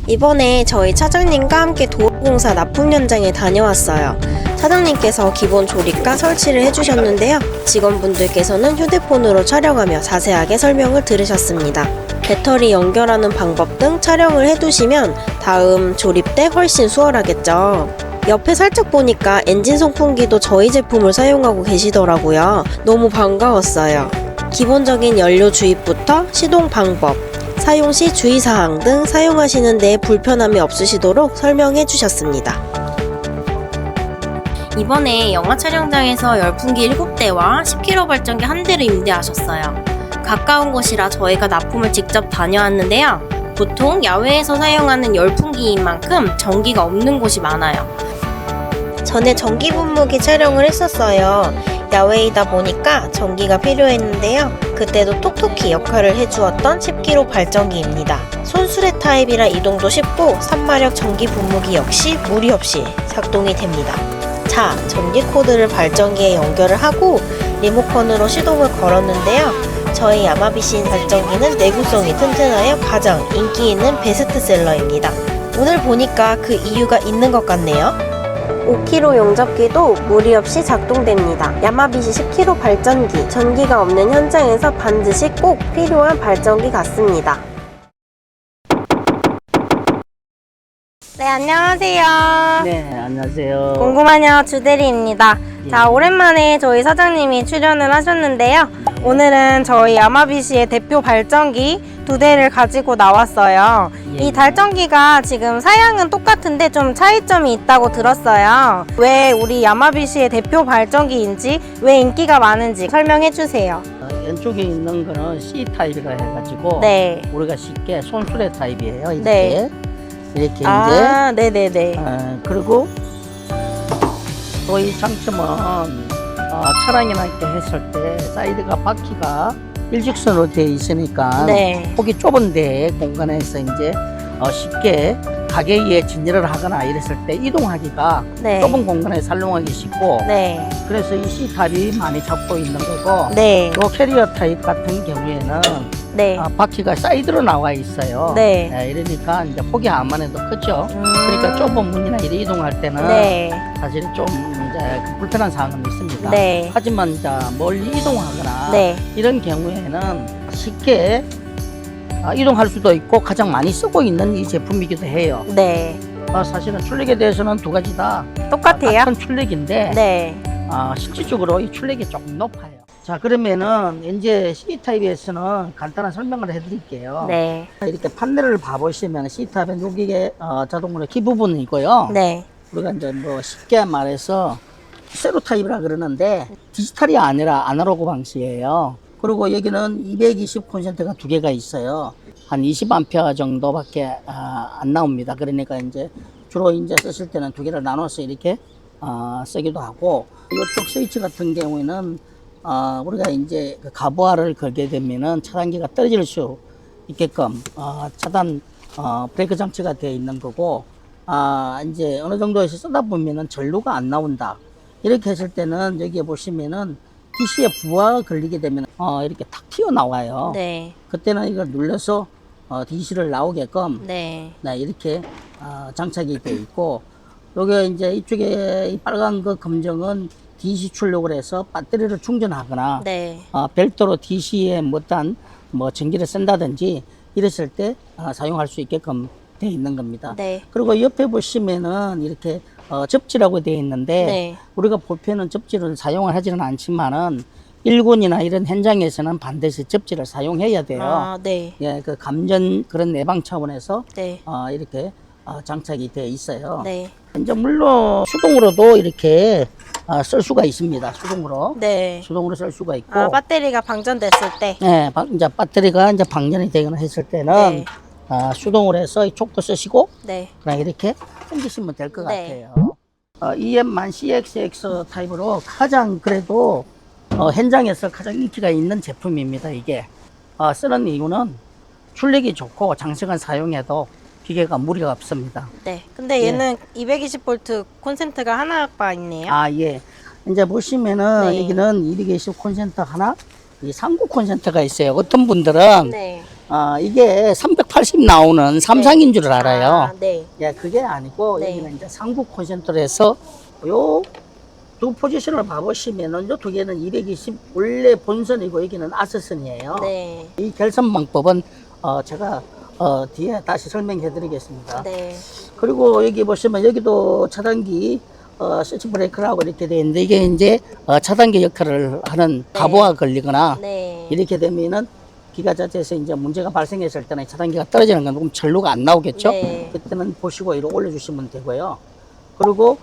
이번에 저희 차장님과 함께 도로공사 납품 현장에 다녀왔어요. 차장님께서 기본 조립과 설치를 해주셨는데요. 직원분들께서는 휴대폰으로 촬영하며 자세하게 설명을 들으셨습니다. 배터리 연결하는 방법 등 촬영을 해두시면 다음 조립 때 훨씬 수월하겠죠. 옆에 살짝 보니까 엔진 송풍기도 저희 제품을 사용하고 계시더라고요. 너무 반가웠어요. 기본적인 연료 주입부터 시동 방법, 사용 시 주의사항 등 사용하시는 데 불편함이 없으시도록 설명해 주셨습니다. 이번에 영화 촬영장에서 열풍기 7대와 10kg 발전기 1대를 임대하셨어요. 가까운 곳이라 저희가 납품을 직접 다녀왔는데요. 보통 야외에서 사용하는 열풍기인 만큼 전기가 없는 곳이 많아요. 전에 전기 분무기 촬영을 했었어요. 야외이다 보니까 전기가 필요했는데요. 그때도 톡톡히 역할을 해주었던 10kg 발전기입니다. 손수레 타입이라 이동도 쉽고 3마력 전기 분무기 역시 무리 없이 작동이 됩니다. 자, 전기 코드를 발전기에 연결을 하고 리모컨으로 시동을 걸었는데요. 저희 야마비신 발전기는 내구성이 튼튼하여 가장 인기 있는 베스트셀러입니다. 오늘 보니까 그 이유가 있는 것 같네요. 5kg 용접기도 무리 없이 작동됩니다. 야마비시 10kg 발전기, 전기가 없는 현장에서 반드시 꼭 필요한 발전기 같습니다. 네, 안녕하세요. 네, 안녕하세요. 궁금하냐 주대리입니다. 예. 자, 오랜만에 저희 사장님이 출연을 하셨는데요. 오늘은 저희 야마비시의 대표 발전기 2대를 가지고 나왔어요. 예. 이 발전기가 지금 사양은 똑같은데 좀 차이점이 있다고 들었어요. 왜 우리 야마비시의 대표 발전기인지, 왜 인기가 많은지 설명해 주세요. 왼쪽에 있는 거는 C 타입이라 해가지고 네. 우리가 쉽게 손수레 타입이에요. 이렇게 네. 이렇게 아, 네네네. 그리고 또 이 장점은 차량이나 이렇게 했을 때 사이드가 바퀴가 일직선으로 되어 있으니까 네. 폭이 좁은데 공간에서 이제 쉽게 가게 위에 진열을 하거나 이랬을 때 이동하기가 네. 좁은 공간에 사용하기 쉽고 네. 그래서 이 C탑이 많이 잡고 있는 거고 네. 또 캐리어 타입 같은 경우에는 네. 바퀴가 사이드로 나와 있어요. 네. 이러니까 이제 폭이 아무래도 크죠. 그러니까 좁은 문이나 이래 이동할 때는 네. 사실 좀 이제 불편한 상황은 있습니다. 네. 하지만 이제 멀리 이동하거나 네. 이런 경우에는 쉽게 이동할 수도 있고 가장 많이 쓰고 있는 이 제품이기도 해요. 네. 사실은 출력에 대해서는 두 가지 다 똑같아요? 같은 출력인데 네. 실질적으로 이 출력이 조금 높아요. 자, 그러면은 이제 C타입에서는 간단한 설명을 해드릴게요. 네. 이렇게 판넬을 봐보시면 C타입은 여기에 자동으로 키 부분이 있고요. 네. 우리가 이제 뭐 쉽게 말해서 세로 타입이라 그러는데 디지털이 아니라 아날로그 방식이에요. 그리고 여기는 220 콘센트가 두 개가 있어요. 한 20A 정도밖에 안 나옵니다. 그러니까 이제 주로 이제 쓰실 때는 두 개를 나눠서 이렇게 쓰기도 하고, 이쪽 스위치 같은 경우에는 우리가 이제 그 가부하를 걸게 되면은 차단기가 떨어질 수 있게끔 차단 브레이크 장치가 되어 있는 거고, 이제 어느 정도에서 쓰다 보면은 전류가 안 나온다 이렇게 했을 때는 여기에 보시면은 DC에 부하가 걸리게 되면 이렇게 탁 튀어나와요. 네. 그때는 이걸 눌러서 DC를 나오게끔 네. 이렇게 장착이 되어 있고, 요게 이제 이쪽에 이 빨간 거 검정은 DC 출력을 해서 배터리를 충전하거나 네. 별도로 DC에 못한 뭐 전기를 쓴다든지 이랬을 때 사용할 수 있게끔 되어 있는 겁니다. 네. 그리고 옆에 보시면은 이렇게 접지라고 되어 있는데 네. 우리가 보편은 접지를 사용을 하지는 않지만은 일군이나 이런 현장에서는 반드시 접지를 사용해야 돼요. 아, 네. 예, 그 감전 그런 예방 차원에서 네. 이렇게 장착이 되어 있어요. 네. 이제 물론 수동으로도 이렇게 쓸 수가 있습니다. 수동으로. 네. 수동으로 쓸 수가 있고. 배터리가 방전됐을 때. 네, 이제 배터리가 이제 방전이 되거나 했을 때는 네. 수동으로 해서 이쪽도 쓰시고 네. 그냥 이렇게 당기시면 될 것 네. 같아요. EM1 CXX 타입으로 가장 그래도 현장에서 가장 인기가 있는 제품입니다. 이게 쓰는 이유는 출력이 좋고 장시간 사용해도 기계가 무리가 없습니다. 네. 근데 얘는 220V 콘센트가 하나가 있네요. 예. 이제 보시면은 네. 여기는 220 콘센트 하나, 이 39 콘센트가 있어요. 어떤 분들은 네. 이게 380 나오는 삼상인 줄 알아요. 아, 네. 예, 그게 아니고 네. 여기는 이제 상국 콘센트로 해서 요 두 포지션을 봐보시면은 요 두 개는 220 원래 본선이고 여기는 아스선이에요. 네. 이 결선 방법은 제가 뒤에 다시 설명해 드리겠습니다. 네. 그리고 여기 보시면 여기도 차단기 스위치 브레이크라고 이렇게 되어 있는데 이게 이제 차단기 역할을 하는 네. 가부가 걸리거나 네. 이렇게 되면은 기가 자체에서 이제 문제가 발생했을 때는 차단기가 떨어지는 건 그럼 전류가 안 나오겠죠. 네. 그때는 보시고 이렇게 올려주시면 되고요. 그리고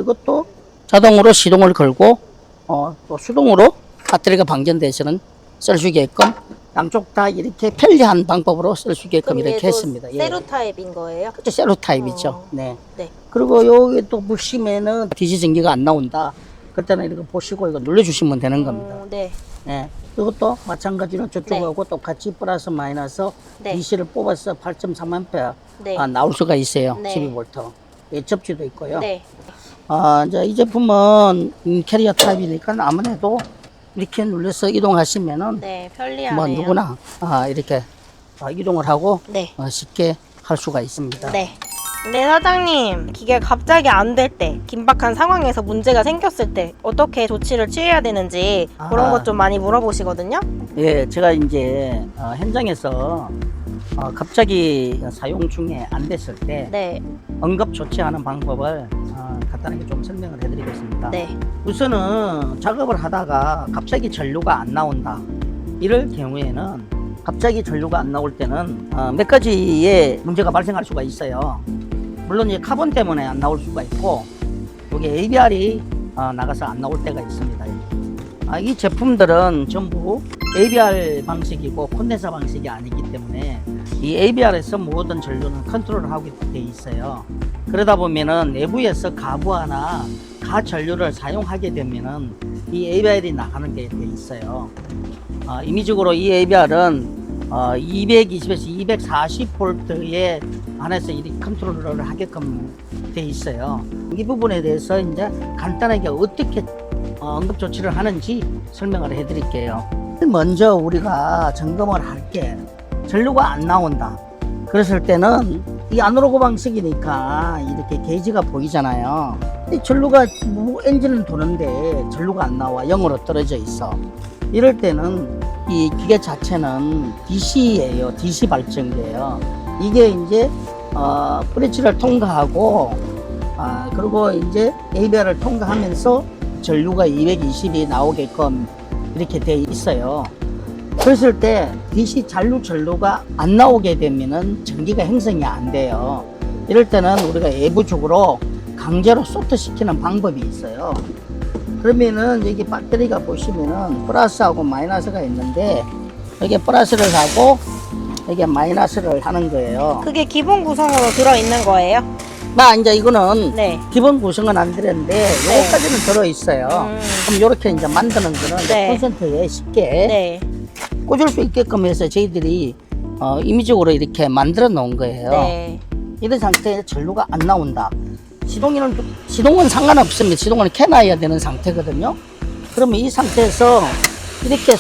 이것도 자동으로 시동을 걸고 또 수동으로 배터리가 방전돼서는 쓸 수 있게끔 양쪽 다 이렇게 편리한 방법으로 쓸 수 있게끔 그럼 이렇게 얘도 했습니다. 예. 세로 타입인 거예요? 그렇죠. 세로 타입이죠. 어. 네. 네. 그리고 여기 또 보시면은 DC 전기가 안 나온다. 그때는 이렇게 보시고 이거 눌러주시면 되는 겁니다. 네. 네. 이것도 마찬가지로 저쪽하고 네. 똑같이 플러스 마이너스 네. DC를 뽑아서 8.3A 네. 나올 수가 있어요. 네. 12V. 예, 접지도 있고요. 네. 이제 이 제품은 캐리어 타입이니까 아무래도 이렇게 눌러서 이동하시면은 네. 편리하네요. 뭐 누구나 이렇게 이동을 하고 네. 쉽게 할 수가 있습니다. 네. 네, 사장님. 기계가 갑자기 안 될 때, 긴박한 상황에서 문제가 생겼을 때 어떻게 조치를 취해야 되는지 그런 것 좀 많이 물어보시거든요. 예, 제가 이제 현장에서 갑자기 사용 중에 안 됐을 때 네. 응급 조치하는 방법을 간단하게 좀 설명을 해드리겠습니다. 네. 우선은 작업을 하다가 갑자기 전류가 안 나온다. 이럴 경우에는 갑자기 전류가 안 나올 때는 몇 가지의 문제가 발생할 수가 있어요. 물론 이 카본 때문에 안 나올 수가 있고 여기 ABR이 나가서 안 나올 때가 있습니다. 이 제품들은 전부 ABR 방식이고 콘덴서 방식이 아니기 때문에 이 ABR에서 모든 전류는 컨트롤을 하게 돼 있어요. 그러다 보면은 내부에서 가부하나 가전류를 사용하게 되면은 이 ABR이 나가는 게 돼 있어요. 임의적으로 이 ABR은 220에서 240V에 안에서 이 컨트롤을 하게끔 돼 있어요. 이 부분에 대해서 이제 간단하게 어떻게 응급 조치를 하는지 설명을 해 드릴게요. 먼저 우리가 점검을 할 게 전류가 안 나온다. 그랬을 때는 이 아날로그 방식이니까 이렇게 게이지가 보이잖아요. 이 전류가 엔진은 도는데 전류가 안 나와 0으로 떨어져 있어. 이럴 때는 이 기계 자체는 DC예요. DC 발전기예요. 이게 이제 브릿지를 통과하고 그리고 이제 ABR을 통과하면서 전류가 220이 나오게끔 이렇게 돼 있어요. 그랬을 때 DC 잔류 전류가 안 나오게 되면은 전기가 형성이 안 돼요. 이럴 때는 우리가 외부적으로 강제로 소트 시키는 방법이 있어요. 그러면은 여기 배터리가 보시면은 플러스하고 마이너스가 있는데 여기 플러스를 하고 여기 마이너스를 하는 거예요. 그게 기본 구성으로 들어있는 거예요? 이제 이거는 네. 기본 구성은 안 되는데 요거까지는 들어있어요. 그럼 요렇게 이제 만드는 거는 네. 콘센트에 쉽게 네. 꽂을 수 있게끔 해서 저희들이 임의적으로 이렇게 만들어 놓은 거예요. 네. 이런 상태에 전류가 안 나온다. 시동은 상관없습니다. 시동은 켜놔야 되는 상태거든요. 그러면 이 상태에서 이렇게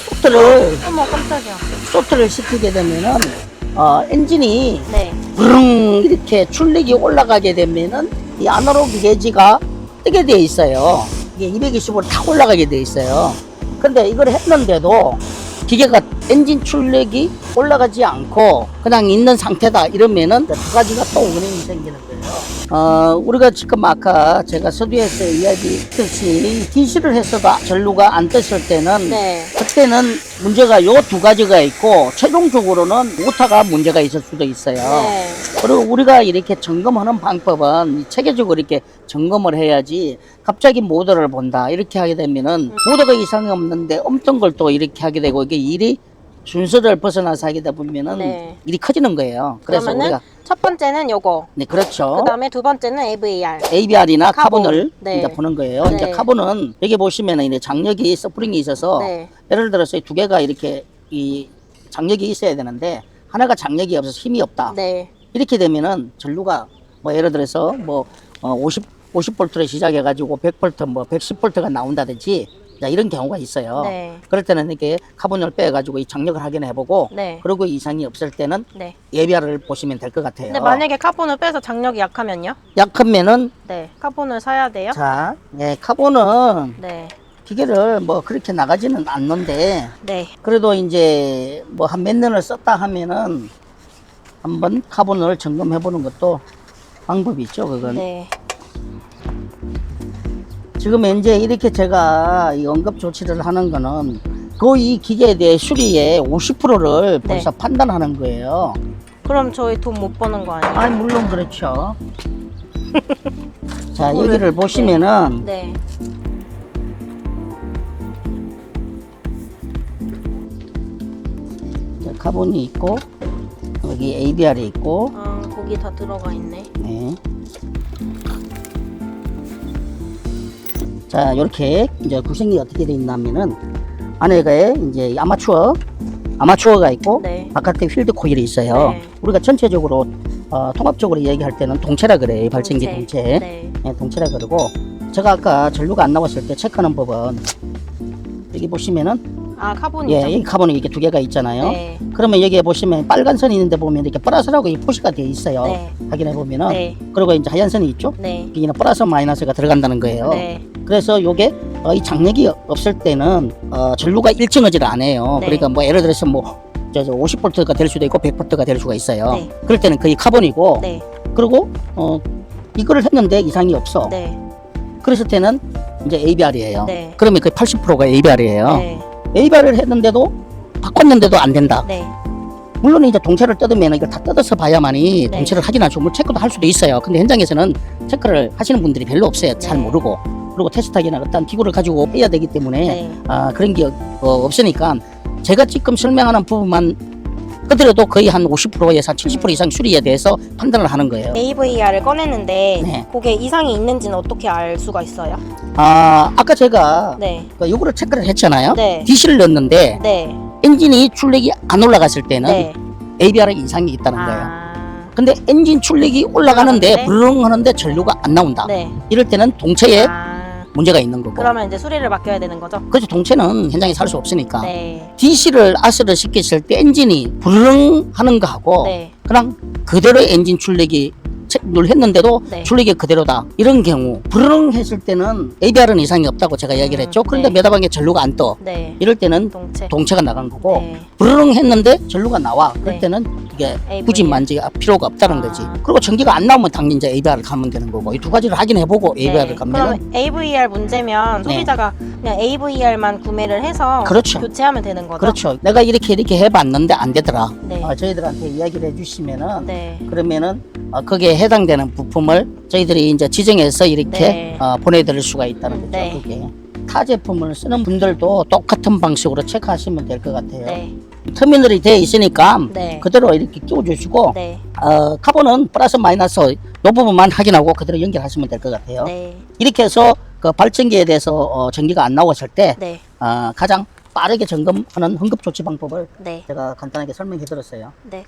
어머, 깜짝이야. 소트를 시키게 되면은 엔진이 네. 부릉 이렇게 출력이 올라가게 되면은 이 아날로그 게이지가 뜨게 돼 있어요. 이게 220으로 탁 올라가게 돼 있어요. 근데 이걸 했는데도 기계가 엔진 출력이 올라가지 않고 그냥 있는 상태다 이러면은 두 가지가 또 원인이 생기는 거예요. 우리가 지금 아까 제가 서두에서 이야기했듯이 DC를 했어도 전류가 안 떴을 때는 네. 그때는 문제가 요 두 가지가 있고 최종적으로는 모터가 문제가 있을 수도 있어요. 네. 그리고 우리가 이렇게 점검하는 방법은 체계적으로 이렇게 점검을 해야지 갑자기 모터를 본다 이렇게 하게 되면은 모터가 이상이 없는데 없던 걸 또 이렇게 하게 되고 이게 일이 순서를 벗어나서 하게 보면은 네. 일이 커지는 거예요. 그래서 그러면은 우리가 첫 번째는 요거. 네 그렇죠. 그 다음에 두 번째는 AVR. ABR이나 카본. 카본을 네. 이제 보는 거예요. 네. 이제 카본은 여기 보시면은 이제 장력이 서프링이 있어서 네. 예를 들어서 이 두 개가 이렇게 이 장력이 있어야 되는데 하나가 장력이 없어서 힘이 없다. 네. 이렇게 되면은 전류가 뭐 예를 들어서 뭐 50V를 시작해 가지고 100V 뭐 110V가 나온다든지 자, 이런 경우가 있어요. 네. 그럴 때는 이렇게 카본을 빼가지고 이 장력을 확인해보고 네. 그리고 이상이 없을 때는 네. 예비알을 보시면 될 것 같아요. 근데 만약에 카본을 빼서 장력이 약하면요? 약하면은 네. 카본을 사야 돼요? 자, 예, 카본은 네. 기계를 뭐 그렇게 나가지는 않는데 네. 그래도 이제 뭐 한 몇 년을 썼다 하면은 한번 카본을 점검해 보는 것도 방법이 있죠, 그건. 네. 지금 이제 이렇게 제가 이 응급 조치를 하는 거는 거의 기계에 대해 수리의 50%를 네. 벌써 판단하는 거예요. 그럼 저희 돈 못 버는 거 아니에요? 아, 물론 그렇죠. 자, 이거를- 여기를 보시면은 네. 자, 카본이 있고 여기 ABR이 있고 아, 거기 다 들어가 있네. 네. 자, 이렇게 이제 구성이 어떻게 돼 있냐면은 안에가 이제 아마추어가 있고 네. 바깥에 필드 코일이 있어요. 네. 우리가 전체적으로 통합적으로 얘기할 때는 동체라 그래요. 이 발전기 동체. 네. 네, 동체라 그러고 제가 아까 전류가 안 나왔을 때 체크하는 법은 여기 보시면은 아, 카본이죠? 예, 이 카본이 이렇게 두 개가 있잖아요. 네. 그러면 여기에 보시면 빨간 선이 있는데 보면 이렇게 플러스라고 이 표시가 되어 있어요. 네. 확인해 보면은 네. 그리고 이제 하얀 선이 있죠. 네. 여기는 플러스 마이너스가 들어간다는 거예요. 네. 그래서 요게 이 장력이 없을 때는 전류가 일정하지를 않아요. 네. 그러니까 뭐 예를 들어서 뭐 50V가 될 수도 있고 100V가 될 수가 있어요. 네. 그럴 때는 거의 카본이고 네. 그리고 이거를 했는데 이상이 없어. 네. 그랬을 때는 이제 ABR이에요. 네. 그러면 거의 80%가 ABR이에요. 네. ABR을 했는데도 바꿨는데도 안 된다. 네. 물론 이제 동체를 뜯으면 이걸 다 뜯어서 봐야만이 네. 동체를 확인하죠. 뭐 체크도 할 수도 있어요. 근데 현장에서는 체크를 하시는 분들이 별로 없어요. 잘 네. 모르고. 그리고 테스트하기나 어떤 기구를 가지고 해야 되기 때문에 네. 그런 게 없으니까 제가 지금 설명하는 부분만 그들도 거의 한 50%에서 70% 이상 수리에 대해서 판단을 하는 거예요. AVR을 꺼냈는데 네. 그게 이상이 있는지는 어떻게 알 수가 있어요? 아까 제가 네. 요거를 체크를 했잖아요. 네. DC를 넣었는데 네. 엔진이 출력이 안 올라갔을 때는 네. ABR에 이상이 있다는 거예요. 아. 근데 엔진 출력이 올라가는데 올라가는데? 부르릉 하는데 전류가 안 나온다. 네. 이럴 때는 동체에 아. 문제가 있는 거고. 그러면 이제 수리를 맡겨야 되는 거죠? 그렇죠. 동체는 현장에 살 수 없으니까. 네. DC를 아스를 시켰을 때 엔진이 부르릉 하는 거하고 네. 그냥 그대로 엔진 출력이 체크를 했는데도 네. 출력이 그대로다. 이런 경우 부르릉 했을 때는 ABR은 이상이 없다고 제가 이야기를 했죠. 그런데 네. 매다방에 전류가 안 떠. 네. 이럴 때는 동체. 동체가 나간 거고 네. 부르릉 했는데 전류가 나와. 그럴 네. 때는 이게 AVR. 굳이 만지가 필요가 없다는 아. 거지. 그리고 전기가 안 나오면 당연히 이제 ABR을 가면 되는 거고 이 두 가지를 확인해보고 ABR을 가면 그러면 AVR 문제면 네. 소비자가 그냥 AVR만 구매를 해서 그렇죠. 교체하면 되는 거죠? 그렇죠. 내가 이렇게 해봤는데 안 되더라. 네. 저희들한테 이야기를 해주시면은 네. 그러면은 거기에 해당되는 부품을 저희들이 이제 지정해서 이렇게 네. 보내드릴 수가 있다는 거죠. 네. 그게 타 제품을 쓰는 분들도 똑같은 방식으로 체크하시면 될 것 같아요. 네. 터미널이 되어 있으니까 네. 그대로 이렇게 끼워주시고 네. 카본은 플러스 마이너스 이 부분만 확인하고 그대로 연결하시면 될 것 같아요. 네. 이렇게 해서 그 발전기에 대해서 전기가 안 나왔을 때 네. 가장 빠르게 점검하는 응급 조치 방법을 네. 제가 간단하게 설명해 드렸어요. 네.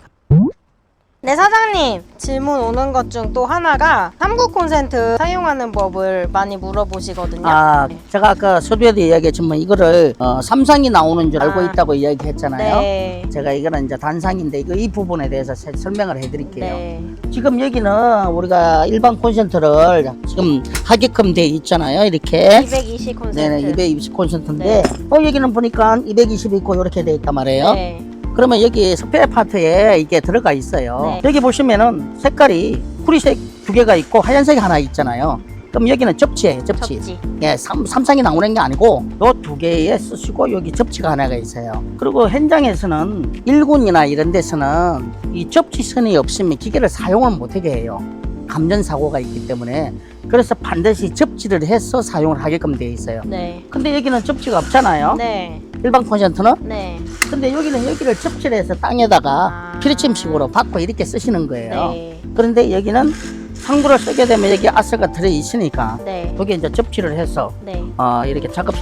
네, 사장님. 질문 오는 것 중 또 하나가 3구 콘센트 사용하는 법을 많이 물어보시거든요. 네. 제가 아까 서두에도 이야기했지만 이거를 삼상이 나오는 줄 알고 아. 있다고 이야기했잖아요. 네. 제가 이거는 이제 단상인데 이 부분에 대해서 설명을 해드릴게요. 네. 지금 여기는 우리가 일반 콘센트를 지금 하게끔 돼 있잖아요. 이렇게. 220 콘센트. 네네, 220 콘센트인데 여기는 보니까 220 있고 이렇게 돼 있단 말이에요. 네. 그러면 여기 스페어 파트에 이게 들어가 있어요. 네. 여기 보시면은 색깔이 구리색 두 개가 있고 하얀색이 하나 있잖아요. 그럼 여기는 접지예요, 접지. 예, 삼상이 나오는 게 아니고 요 두 개에 쓰시고 여기 접지가 하나가 있어요. 그리고 현장에서는 일군이나 이런 데서는 이 접지선이 없으면 기계를 사용을 못하게 해요. 감전 사고가 있기 때문에. 그래서 반드시 접지를 해서 사용을 하게끔 되어 있어요. 네. 근데 여기는 접지가 없잖아요. 네. 일반 콘센트는. 네. 근데 여기를 접지를 해서 땅에다가 아. 피리침식으로 받고 이렇게 쓰시는 거예요. 네. 그런데 여기는 상구를 쓰게 되면 여기 아스가 들어 있으니까 네. 여기 이제 접지를 해서 네. 이렇게 작업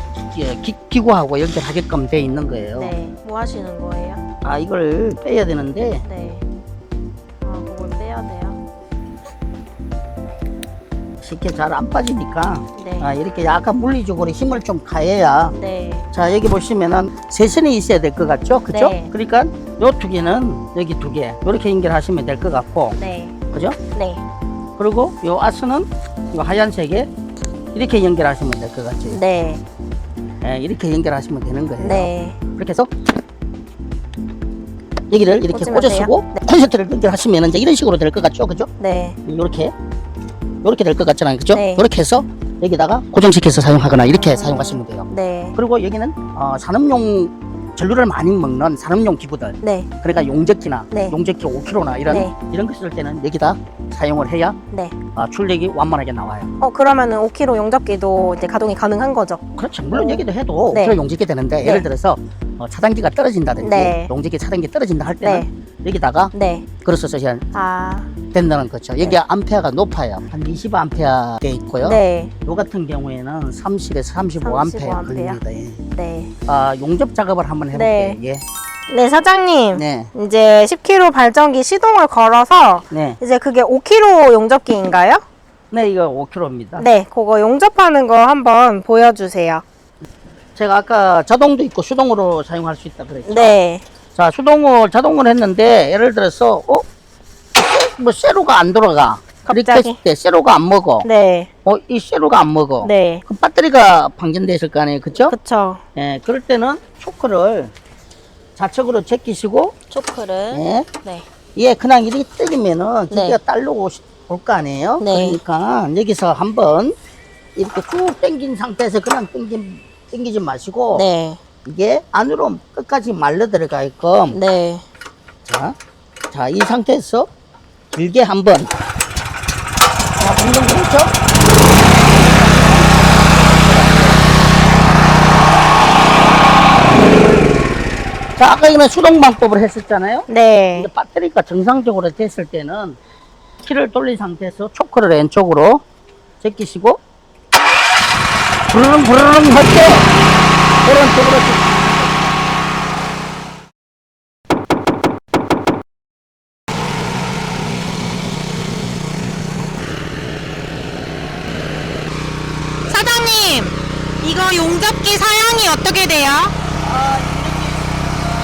기구하고 연결하게끔 돼 있는 거예요. 네. 뭐 하시는 거예요? 이걸 빼야 되는데 네. 그걸 빼야 돼요. 쉽게 잘 안 빠지니까 네. 이렇게 약간 물리적으로 힘을 좀 가해야. 네. 자, 여기 보시면은 세선이 있어야 될 것 같죠? 그죠? 네. 그러니까 요 두 개는 여기 두 개 이렇게 연결하시면 될 것 같고, 네. 그죠? 네. 그리고 요 아스는 요 하얀색에 이렇게 연결하시면 될 것 같죠? 네. 예, 이렇게 연결하시면 되는 거예요. 네. 그렇게 해서 여기를 이렇게 꽂으면 꽂아쓰고 돼요? 콘센트를 연결하시면 이제 이런 식으로 될 것 같죠? 그죠? 네. 이렇게 될 것 같잖아요. 그죠? 네. 이렇게 해서 여기다가 고정시켜서 사용하거나 이렇게 사용하시면 돼요. 네. 그리고 여기는 산업용 전류를 많이 먹는 산업용 기구들, 네. 그러니까 용접기나 네. 용접기 5kg나 이런 거 쓸 때는 여기다 사용을 해야 네. 출력이 완만하게 나와요. 그러면은 5kg 용접기도 이제 가동이 가능한 거죠? 그렇죠. 물론 여기도 해도 네. 5kg 용접기 되는데 네. 예를 들어서 차단기가 떨어진다든지 네. 용접기 차단기 떨어진다 할 때는 여기다가 네. 그래서 써야 아. 된다는 거죠. 여기 암페어가 높아요. 한 20암페어 돼 있고요. 네. 요 같은 경우에는 30에서 35암페어 35A. 걸립니다. 예. 네. 용접 작업을 한번 해볼게요. 네. 예. 네, 사장님. 네. 이제 10kg 발전기 시동을 걸어서 네. 이제 그게 5kg 용접기인가요? 네, 이거 5kg입니다. 네, 그거 용접하는 거 한번 보여주세요. 제가 아까 자동도 있고 수동으로 사용할 수 있다 그랬죠. 네. 자, 자동으로 했는데 예를 들어서 뭐 세로가 안 돌아가. 이렇게 갑자기? 했을 때 세로가 안 먹어. 네. 이 세로가 안 먹어. 네. 그럼 배터리가 방전돼 있을 거 아니에요. 그쵸? 그쵸. 예, 그럴 때는 초크를 좌측으로 제끼시고, 초크를. 예, 네. 예, 그냥 이렇게 때리면은 네. 기계가 딸로 올 거 아니에요. 네. 그러니까 여기서 한번 이렇게 쭉 당긴 상태에서 그냥 당기지 마시고, 네. 이게 안으로 끝까지 말려 들어가게끔. 네. 자, 이 상태에서 길게 한번. 자, 방금 그렇죠? 자, 아까 이거는 수동 방법을 했었잖아요. 네. 이제 배터리가 정상적으로 됐을 때는 키를 돌린 상태에서 초크를 왼쪽으로 제끼시고 부르릉 할 때 오른쪽으로 사장님, 이거 용접기 사양이 어떻게 돼요?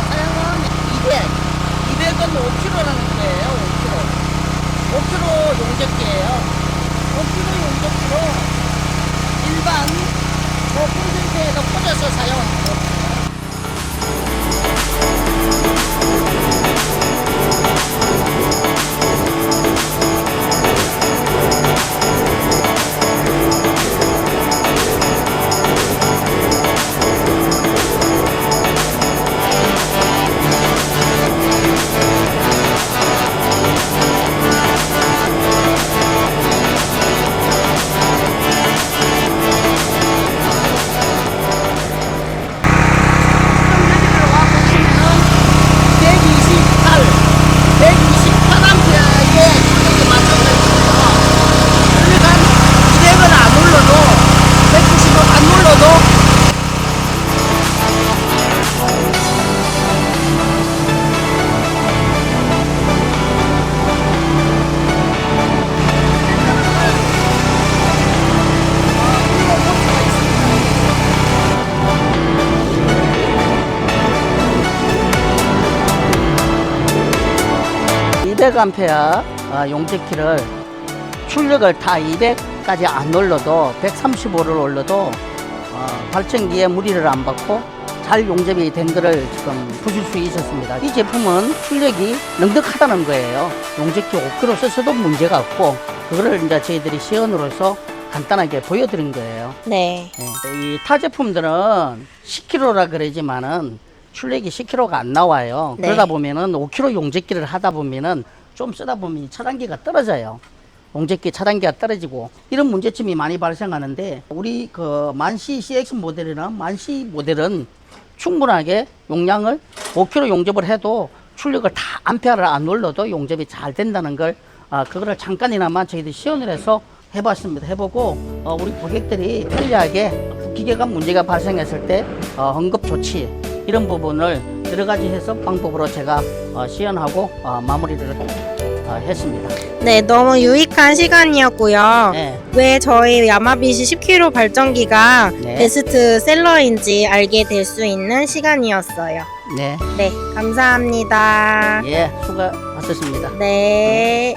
사양은 200은 5kg라는 거예요. 5kg 용접기예요. 5kg 용접기로 일반 콘센트에다 꽂아서 사용하는 거예요. (200A) 용접기를 출력을 다 200까지 안 올려도 135를 올려도 발전기에 무리를 안 받고 잘 용접이 된 거를 지금 보실 수 있었습니다. 이 제품은 출력이 넉넉하다는 거예요. 용접기 5kg 써서도 문제가 없고 그거를 이제 저희들이 시연으로서 간단하게 보여드린 거예요. 네. 이 타 제품들은 10kg라 그러지만은 출력이 10kg가 안 나와요. 네. 그러다 보면은 5kg 용접기를 하다 보면은 좀 쓰다 보면 차단기가 떨어져요. 용접기 차단기가 떨어지고 이런 문제점이 많이 발생하는데 우리 그 만시 CX 모델이나 만시 모델은 충분하게 용량을 5kg 용접을 해도 출력을 다 암페어를 안 올려도 용접이 잘 된다는 걸 그거를 잠깐이나마 저희들이 시연을 해서 해봤습니다. 해보고 우리 고객들이 편리하게 기계가 문제가 발생했을 때 응급 조치 이런 부분을 여러 가지 해서 방법으로 제가 시연하고 마무리를 했습니다. 네, 너무 유익한 시간이었고요. 네. 왜 저희 야마비시 10kg 발전기가 네. 베스트셀러인지 알게 될 수 있는 시간이었어요. 네. 네, 감사합니다. 예, 수고하셨습니다. 네.